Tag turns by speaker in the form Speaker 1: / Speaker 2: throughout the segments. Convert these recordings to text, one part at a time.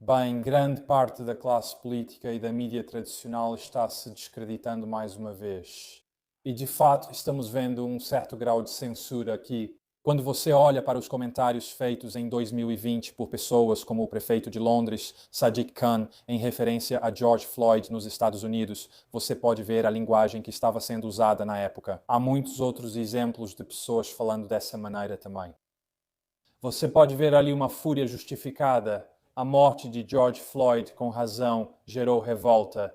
Speaker 1: Bem, grande parte da classe política e da mídia tradicional está se descreditando mais uma vez. E de fato, estamos vendo um certo grau de censura aqui. Quando você olha para os comentários feitos em 2020 por pessoas como o prefeito de Londres, Sadiq Khan, em referência a George Floyd nos Estados Unidos, você pode ver a linguagem que estava sendo usada na época. Há muitos outros exemplos de pessoas falando dessa maneira também. Você pode ver ali uma fúria justificada. A morte de George Floyd, com razão, gerou revolta.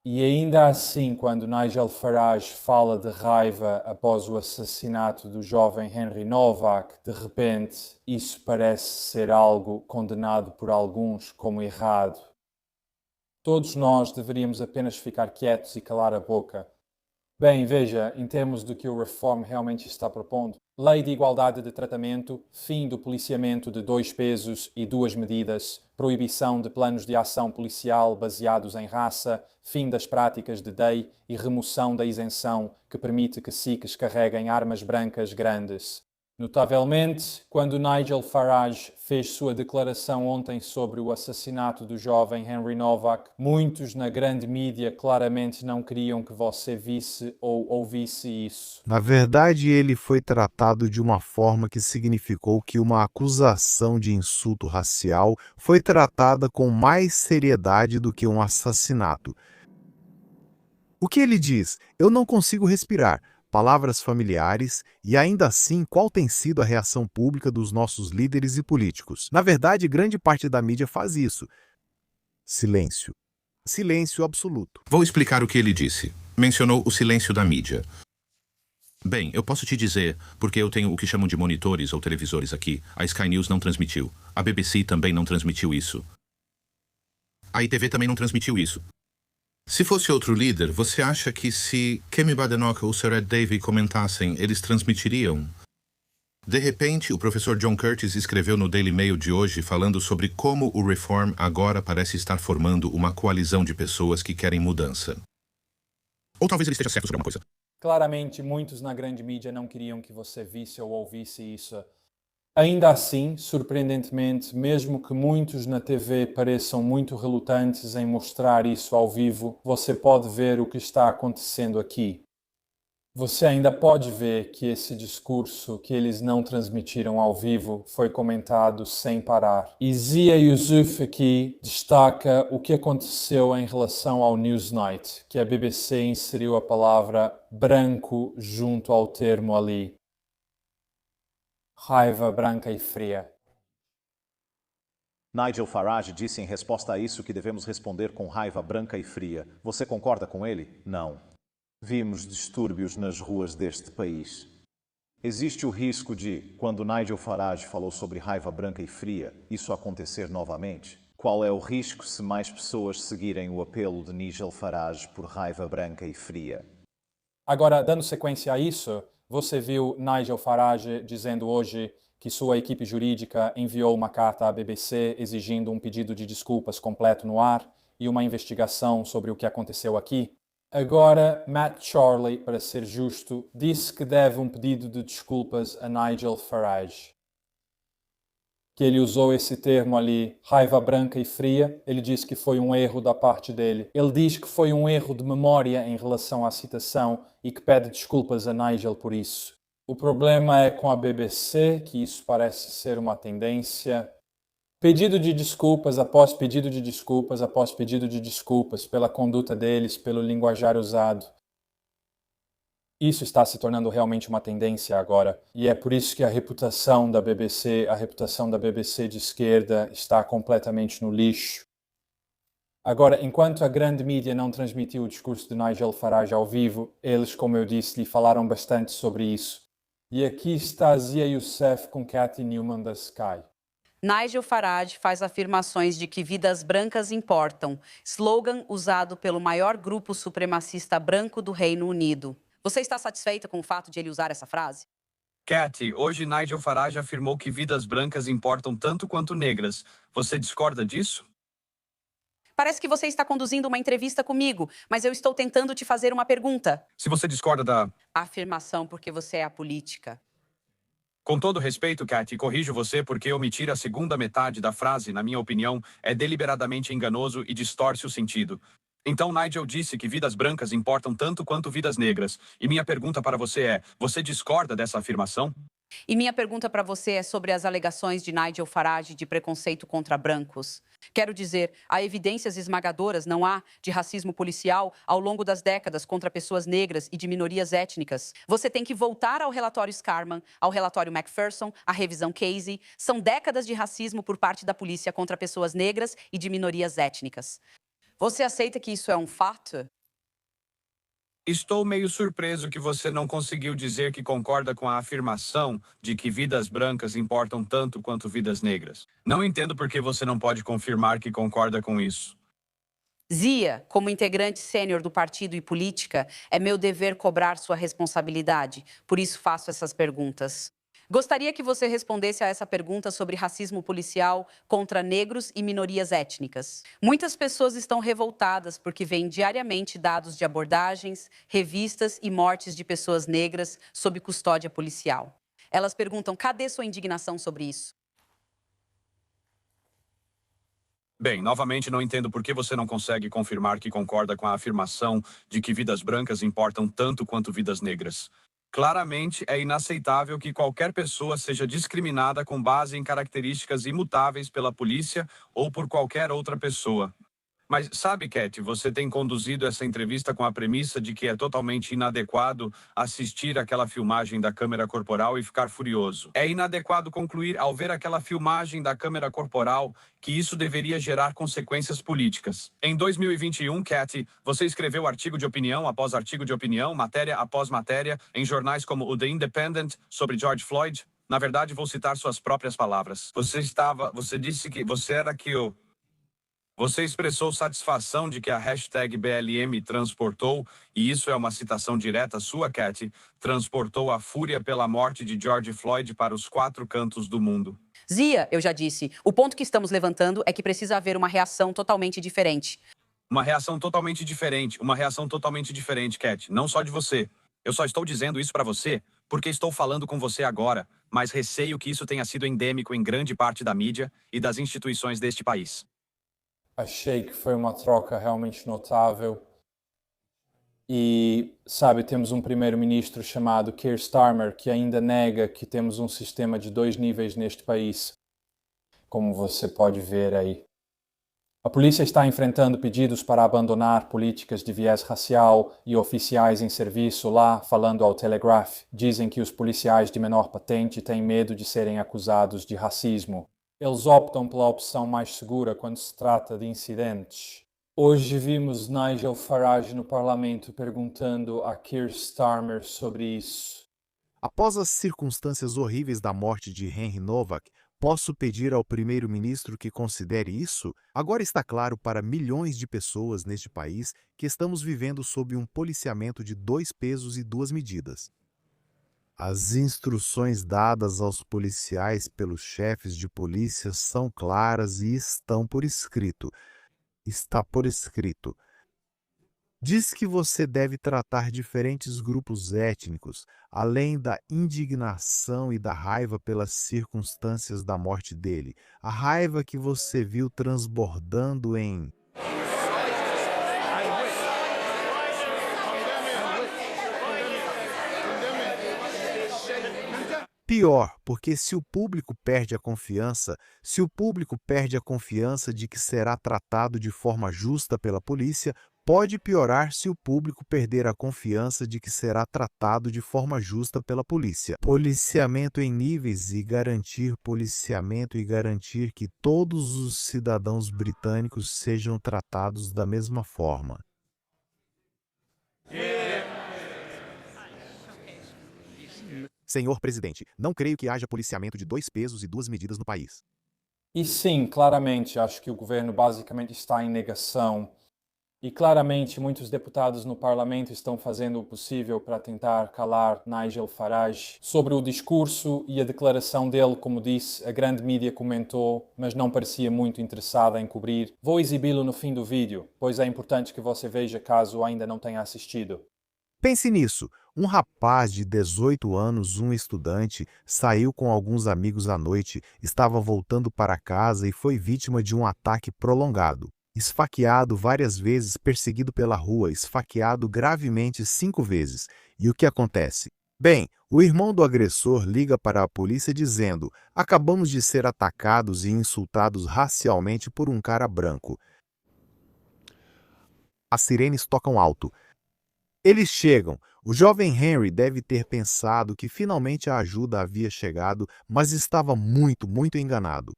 Speaker 1: E ainda assim, quando Nigel Farage fala de raiva após o assassinato do jovem Henry Novak, de repente, isso parece ser algo condenado por alguns como errado. Todos nós deveríamos apenas ficar quietos e calar a boca. Bem, veja, em termos do que o Reform realmente está propondo, lei de igualdade de tratamento, fim do policiamento de 2 pesos e 2 medidas, proibição de planos de ação policial baseados em raça, fim das práticas de DEI e remoção da isenção que permite que sikhs carreguem armas brancas grandes. Notavelmente, quando Nigel Farage fez sua declaração ontem sobre o assassinato do jovem Henry Novak, muitos na grande mídia claramente não queriam que você visse ou ouvisse isso.
Speaker 2: Na verdade, ele foi tratado de uma forma que significou que uma acusação de insulto racial foi tratada com mais seriedade do que um assassinato. O que ele diz? Eu não consigo respirar. Palavras familiares, e ainda assim, qual tem sido a reação pública dos nossos líderes e políticos? Na verdade, grande parte da mídia faz isso. Silêncio. Silêncio absoluto.
Speaker 3: Vou explicar o que ele disse. Mencionou o silêncio da mídia. Bem, eu posso te dizer, porque eu tenho o que chamam de monitores ou televisores aqui. A Sky News não transmitiu. A BBC também não transmitiu isso. A ITV também não transmitiu isso. Se fosse outro líder, você acha que se Kemi Badenoch ou Sir Ed Davey comentassem, eles transmitiriam? De repente, o professor John Curtis escreveu no Daily Mail de hoje falando sobre como o Reform agora parece estar formando uma coalizão de pessoas que querem mudança. Ou talvez ele esteja certo sobre alguma coisa.
Speaker 1: Claramente, muitos na grande mídia não queriam que você visse ou ouvisse isso. Ainda assim, surpreendentemente, mesmo que muitos na TV pareçam muito relutantes em mostrar isso ao vivo, você pode ver o que está acontecendo aqui. Você ainda pode ver que esse discurso que eles não transmitiram ao vivo foi comentado sem parar. E Zia Yusuf aqui destaca o que aconteceu em relação ao Newsnight, que a BBC inseriu a palavra branco junto ao termo ali. Raiva branca e fria.
Speaker 4: Nigel Farage disse em resposta a isso que devemos responder com raiva branca e fria. Você concorda com ele? Não. Vimos distúrbios nas ruas deste país. Existe o risco de, quando Nigel Farage falou sobre raiva branca e fria, isso acontecer novamente? Qual é o risco se mais pessoas seguirem o apelo de Nigel Farage por raiva branca e fria?
Speaker 1: Agora, dando sequência a isso, você viu Nigel Farage dizendo hoje que sua equipe jurídica enviou uma carta à BBC exigindo um pedido de desculpas completo no ar e uma investigação sobre o que aconteceu aqui? Agora, Matt Charley, para ser justo, disse que deve um pedido de desculpas a Nigel Farage. Que ele usou esse termo ali, raiva branca e fria, ele disse que foi um erro da parte dele. Ele diz que foi um erro de memória em relação à citação e que pede desculpas a Nigel por isso. O problema é com a BBC, que isso parece ser uma tendência. Pedido de desculpas após pedido de desculpas após pedido de desculpas pela conduta deles, pelo linguajar usado. Isso está se tornando realmente uma tendência agora, e é por isso que a reputação da BBC de esquerda está completamente no lixo. Agora, enquanto a grande mídia não transmitiu o discurso de Nigel Farage ao vivo, eles, como eu disse, lhe falaram bastante sobre isso. E aqui está Zia Youssef com Cathy Newman da Sky.
Speaker 5: Nigel Farage faz afirmações de que vidas brancas importam, slogan usado pelo maior grupo supremacista branco do Reino Unido. Você está satisfeita com o fato de ele usar essa frase?
Speaker 6: Cathy, hoje Nigel Farage afirmou que vidas brancas importam tanto quanto negras. Você discorda disso?
Speaker 5: Parece que você está conduzindo uma entrevista comigo, mas eu estou tentando te fazer uma pergunta.
Speaker 6: Se você discorda da
Speaker 5: Afirmação porque você é apolítica.
Speaker 6: Com todo respeito, Cat, corrijo você porque omitir a segunda metade da frase, na minha opinião, é deliberadamente enganoso e distorce o sentido. Então, Nigel disse que vidas brancas importam tanto quanto vidas negras. E minha pergunta para você é: você discorda dessa afirmação?
Speaker 5: E minha pergunta para você é sobre as alegações de Nigel Farage de preconceito contra brancos. Quero dizer, há evidências esmagadoras, não há, de racismo policial ao longo das décadas contra pessoas negras e de minorias étnicas. Você tem que voltar ao relatório Scarman, ao relatório Macpherson, à revisão Casey. São décadas de racismo por parte da polícia contra pessoas negras e de minorias étnicas. Você aceita que isso é um fato?
Speaker 6: Estou meio surpreso que você não conseguiu dizer que concorda com a afirmação de que vidas brancas importam tanto quanto vidas negras. Não entendo por que você não pode confirmar que concorda com isso.
Speaker 5: Zia, como integrante sênior do partido e política, é meu dever cobrar sua responsabilidade. Por isso faço essas perguntas. Gostaria que você respondesse a essa pergunta sobre racismo policial contra negros e minorias étnicas. Muitas pessoas estão revoltadas porque veem diariamente dados de abordagens, revistas e mortes de pessoas negras sob custódia policial. Elas perguntam: cadê sua indignação sobre isso?
Speaker 6: Bem, novamente não entendo por que você não consegue confirmar que concorda com a afirmação de que vidas brancas importam tanto quanto vidas negras. Claramente é inaceitável que qualquer pessoa seja discriminada com base em características imutáveis pela polícia ou por qualquer outra pessoa. Mas sabe, Cat, você tem conduzido essa entrevista com a premissa de que é totalmente inadequado assistir aquela filmagem da câmera corporal e ficar furioso. É inadequado concluir ao ver aquela filmagem da câmera corporal que isso deveria gerar consequências políticas. Em 2021, Cat, você escreveu artigo de opinião após artigo de opinião, matéria após matéria, em jornais como o The Independent sobre George Floyd. Na verdade, vou citar suas próprias palavras. Você disse que você era que o Você expressou satisfação de que a hashtag BLM transportou, e isso é uma citação direta sua, Cat, transportou a fúria pela morte de George Floyd para os 4 cantos do mundo.
Speaker 5: Zia, eu já disse, o ponto que estamos levantando é que precisa haver uma reação totalmente diferente.
Speaker 6: Uma reação totalmente diferente, Cat, não só de você. Eu só estou dizendo isso para você porque estou falando com você agora, mas receio que isso tenha sido endêmico em grande parte da mídia e das instituições deste país.
Speaker 1: Achei que foi uma troca realmente notável. E, sabe, temos um primeiro-ministro chamado Keir Starmer que ainda nega que temos um sistema de 2 níveis neste país, como você pode ver aí. A polícia está enfrentando pedidos para abandonar políticas de viés racial e oficiais em serviço lá, falando ao Telegraph, dizem que os policiais de menor patente têm medo de serem acusados de racismo. Eles optam pela opção mais segura quando se trata de incidentes. Hoje vimos Nigel Farage no Parlamento perguntando a Keir Starmer sobre isso.
Speaker 2: Após as circunstâncias horríveis da morte de Henry Novak, posso pedir ao primeiro-ministro que considere isso? Agora está claro para milhões de pessoas neste país que estamos vivendo sob um policiamento de 2 pesos e 2 medidas. As instruções dadas aos policiais pelos chefes de polícia são claras e estão por escrito. Está por escrito. Diz que você deve tratar diferentes grupos étnicos, além da indignação e da raiva pelas circunstâncias da morte dele. A raiva que você viu transbordando em... Pior, porque se o público perde a confiança de que será tratado de forma justa pela polícia, pode piorar se o público perder a confiança de que será tratado de forma justa pela polícia. Policiamento em níveis e garantir que todos os cidadãos britânicos sejam tratados da mesma forma. Senhor Presidente, não creio que haja policiamento de 2 pesos e 2 medidas no país.
Speaker 1: E sim, claramente, acho que o governo basicamente está em negação. E claramente, muitos deputados no parlamento estão fazendo o possível para tentar calar Nigel Farage sobre o discurso e a declaração dele, como disse, a grande mídia comentou, mas não parecia muito interessada em cobrir. Vou exibi-lo no fim do vídeo, pois é importante que você veja caso ainda não tenha assistido.
Speaker 2: Pense nisso. Um rapaz de 18 anos, um estudante, saiu com alguns amigos à noite, estava voltando para casa e foi vítima de um ataque prolongado. Esfaqueado várias vezes, perseguido pela rua, esfaqueado gravemente 5 vezes. E o que acontece? Bem, o irmão do agressor liga para a polícia dizendo: acabamos de ser atacados e insultados racialmente por um cara branco. As sirenes tocam alto. Eles chegam. O jovem Henry deve ter pensado que finalmente a ajuda havia chegado, mas estava muito, muito enganado.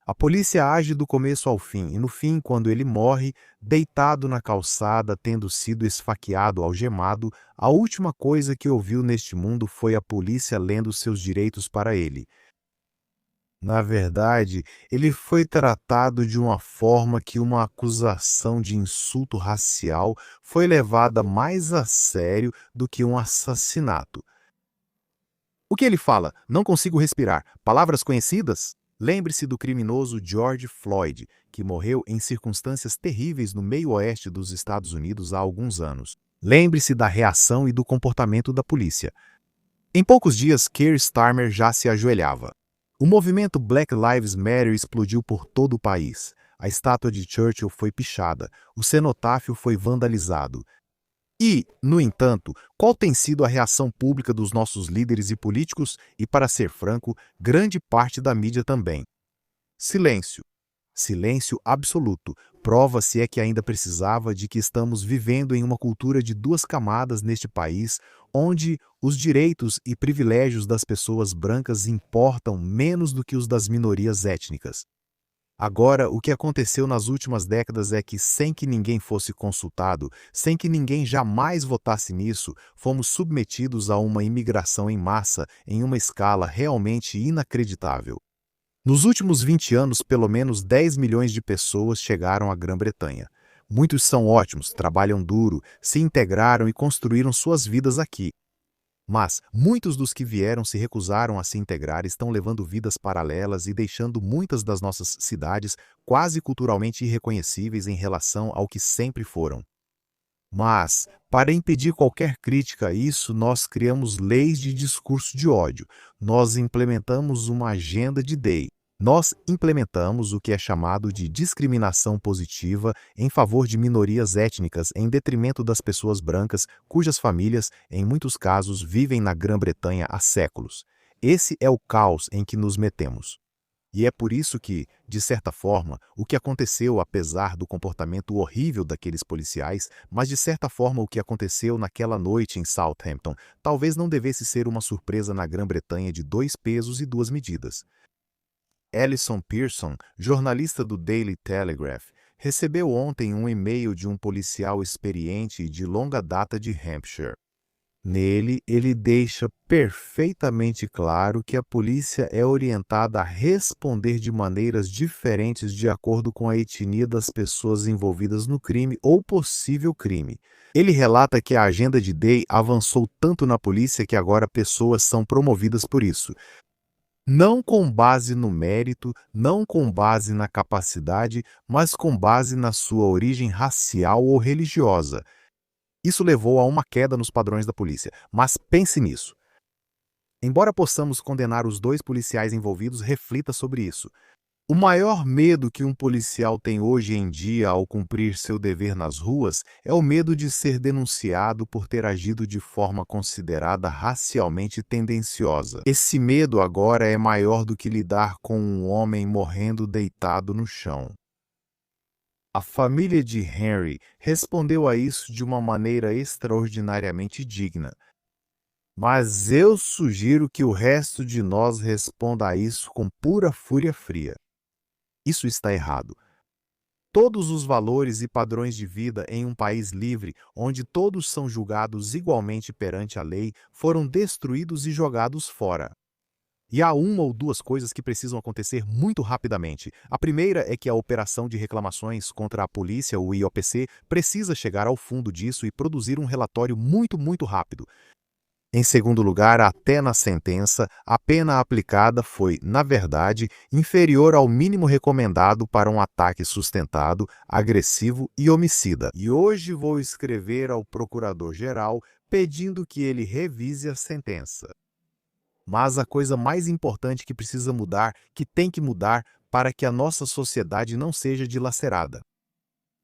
Speaker 2: A polícia age do começo ao fim, e no fim, quando ele morre, deitado na calçada, tendo sido esfaqueado, algemado, a última coisa que ouviu neste mundo foi a polícia lendo seus direitos para ele. Na verdade, ele foi tratado de uma forma que uma acusação de insulto racial foi levada mais a sério do que um assassinato. O que ele fala? Não consigo respirar. Palavras conhecidas? Lembre-se do criminoso George Floyd, que morreu em circunstâncias terríveis no meio-oeste dos Estados Unidos há alguns anos. Lembre-se da reação e do comportamento da polícia. Em poucos dias, Keir Starmer já se ajoelhava. O movimento Black Lives Matter explodiu por todo o país. A estátua de Churchill foi pichada, o cenotáfio foi vandalizado. E, no entanto, qual tem sido a reação pública dos nossos líderes e políticos e, para ser franco, grande parte da mídia também? Silêncio. Silêncio absoluto. Prova, se é que ainda precisava, de que estamos vivendo em uma cultura de duas camadas neste país, onde os direitos e privilégios das pessoas brancas importam menos do que os das minorias étnicas. Agora, o que aconteceu nas últimas décadas é que, sem que ninguém fosse consultado, sem que ninguém jamais votasse nisso, fomos submetidos a uma imigração em massa em uma escala realmente inacreditável. Nos últimos 20 anos, pelo menos 10 milhões de pessoas chegaram à Grã-Bretanha. Muitos são ótimos, trabalham duro, se integraram e construíram suas vidas aqui. Mas muitos dos que vieram se recusaram a se integrar, estão levando vidas paralelas e deixando muitas das nossas cidades quase culturalmente irreconhecíveis em relação ao que sempre foram. Mas, para impedir qualquer crítica a isso, nós criamos leis de discurso de ódio. Nós implementamos uma agenda de DEI. Nós implementamos o que é chamado de discriminação positiva em favor de minorias étnicas em detrimento das pessoas brancas, cujas famílias, em muitos casos, vivem na Grã-Bretanha há séculos. Esse é o caos em que nos metemos. E é por isso que, de certa forma, o que aconteceu, apesar do comportamento horrível daqueles policiais, mas de certa forma o que aconteceu naquela noite em Southampton, talvez não devesse ser uma surpresa na Grã-Bretanha de 2 pesos e 2 medidas. Alison Pearson, jornalista do Daily Telegraph, recebeu ontem um e-mail de um policial experiente e de longa data de Hampshire. Nele, ele deixa perfeitamente claro que a polícia é orientada a responder de maneiras diferentes de acordo com a etnia das pessoas envolvidas no crime ou possível crime. Ele relata que a agenda de DEI avançou tanto na polícia que agora pessoas são promovidas por isso. Não com base no mérito, não com base na capacidade, mas com base na sua origem racial ou religiosa. Isso levou a uma queda nos padrões da polícia, mas pense nisso. Embora possamos condenar os 2 policiais envolvidos, reflita sobre isso. O maior medo que um policial tem hoje em dia ao cumprir seu dever nas ruas é o medo de ser denunciado por ter agido de forma considerada racialmente tendenciosa. Esse medo agora é maior do que lidar com um homem morrendo deitado no chão. A família de Henry respondeu a isso de uma maneira extraordinariamente digna. Mas eu sugiro que o resto de nós responda a isso com pura fúria fria. Isso está errado. Todos os valores e padrões de vida em um país livre, onde todos são julgados igualmente perante a lei, foram destruídos e jogados fora. E há uma ou 2 coisas que precisam acontecer muito rapidamente. A primeira é que a operação de reclamações contra a polícia, o IOPC, precisa chegar ao fundo disso e produzir um relatório muito rápido. Em segundo lugar, até na sentença, a pena aplicada foi, na verdade, inferior ao mínimo recomendado para um ataque sustentado, agressivo e homicida. E hoje vou escrever ao Procurador-Geral pedindo que ele revise a sentença. Mas a coisa mais importante que precisa mudar, que tem que mudar para que a nossa sociedade não seja dilacerada.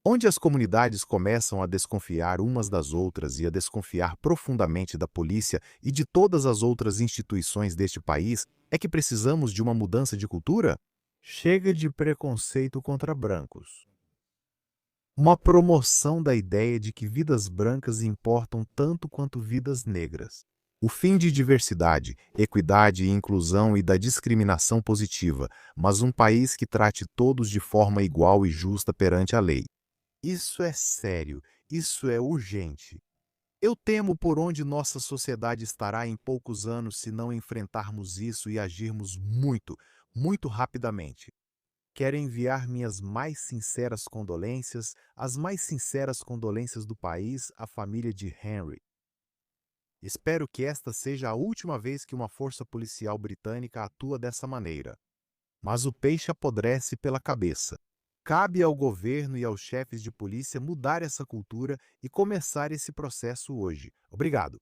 Speaker 2: Onde as comunidades começam a desconfiar umas das outras e a desconfiar profundamente da polícia e de todas as outras instituições deste país, é que precisamos de uma mudança de cultura? Chega de preconceito contra brancos. Uma promoção da ideia de que vidas brancas importam tanto quanto vidas negras. O fim de diversidade, equidade e inclusão e da discriminação positiva, mas um país que trate todos de forma igual e justa perante a lei. Isso é sério, isso é urgente. Eu temo por onde nossa sociedade estará em poucos anos se não enfrentarmos isso e agirmos muito, muito rapidamente. Quero enviar minhas mais sinceras condolências, as mais sinceras condolências do país à família de Henry. Espero que esta seja a última vez que uma força policial britânica atua dessa maneira. Mas o peixe apodrece pela cabeça. Cabe ao governo e aos chefes de polícia mudar essa cultura e começar esse processo hoje. Obrigado.